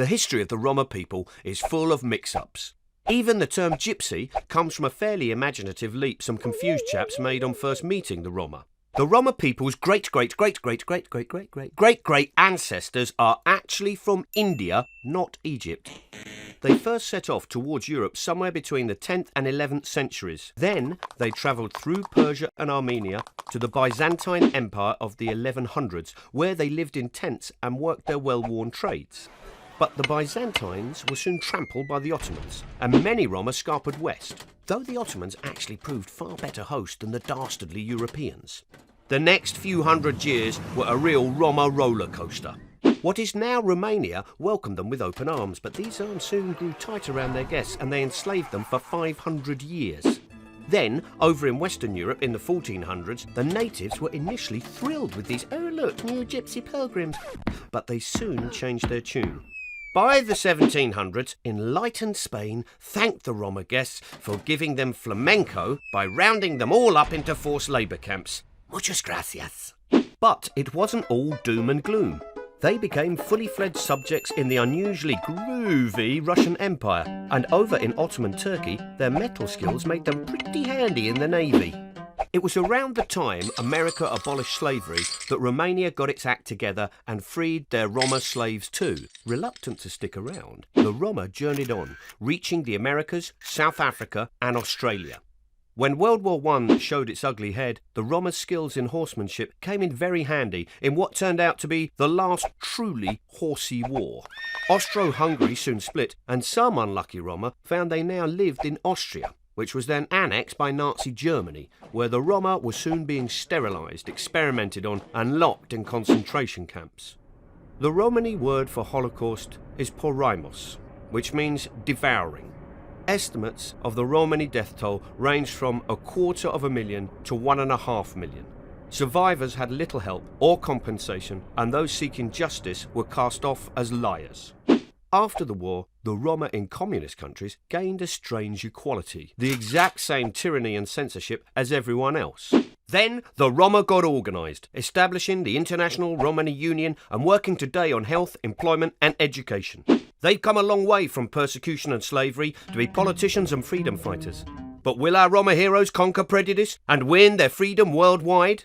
The history of the Roma people is full of mix-ups. Even the term gypsy comes from a fairly imaginative leap some confused chaps made on first meeting the Roma. The Roma people's great ancestors are actually from India, not Egypt. They first set off towards Europe somewhere between the 10th and 11th centuries. Then they travelled through Persia and Armenia to the Byzantine Empire of the 1100s, where they lived in tents and worked their well-worn trades. But the Byzantines were soon trampled by the Ottomans, and many Roma scarpered west, though the Ottomans actually proved far better host than the dastardly Europeans. The next few hundred years were a real Roma roller coaster. What is now Romania welcomed them with open arms, but these arms soon grew tight around their guests and they enslaved them for 500 years. Then, over in Western Europe in the 1400s, the natives were initially thrilled with these, "Oh look, new gypsy pilgrims," but they soon changed their tune. By the 1700s, enlightened Spain thanked the Roma guests for giving them flamenco by rounding them all up into forced labour camps. Muchas gracias. But it wasn't all doom and gloom. They became fully fledged subjects in the unusually groovy Russian Empire, and over in Ottoman Turkey, their metal skills made them pretty handy in the navy. It was around the time America abolished slavery that Romania got its act together and freed their Roma slaves too. Reluctant to stick around, the Roma journeyed on, reaching the Americas, South Africa and Australia. When World War I showed its ugly head, the Roma's skills in horsemanship came in very handy in what turned out to be the last truly horsey war. Austro-Hungary soon split, and some unlucky Roma found they now lived in Austria, which was then annexed by Nazi Germany, where the Roma were soon being sterilised, experimented on and locked in concentration camps. The Romani word for Holocaust is poraimos, which means devouring. Estimates of the Romani death toll ranged from 250,000 to 1.5 million. Survivors had little help or compensation, and those seeking justice were cast off as liars. After the war, the Roma in communist countries gained a strange equality, the exact same tyranny and censorship as everyone else. Then the Roma got organised, establishing the International Romani Union and working today on health, employment and education. They've come a long way from persecution and slavery to be politicians and freedom fighters. But will our Roma heroes conquer prejudice and win their freedom worldwide?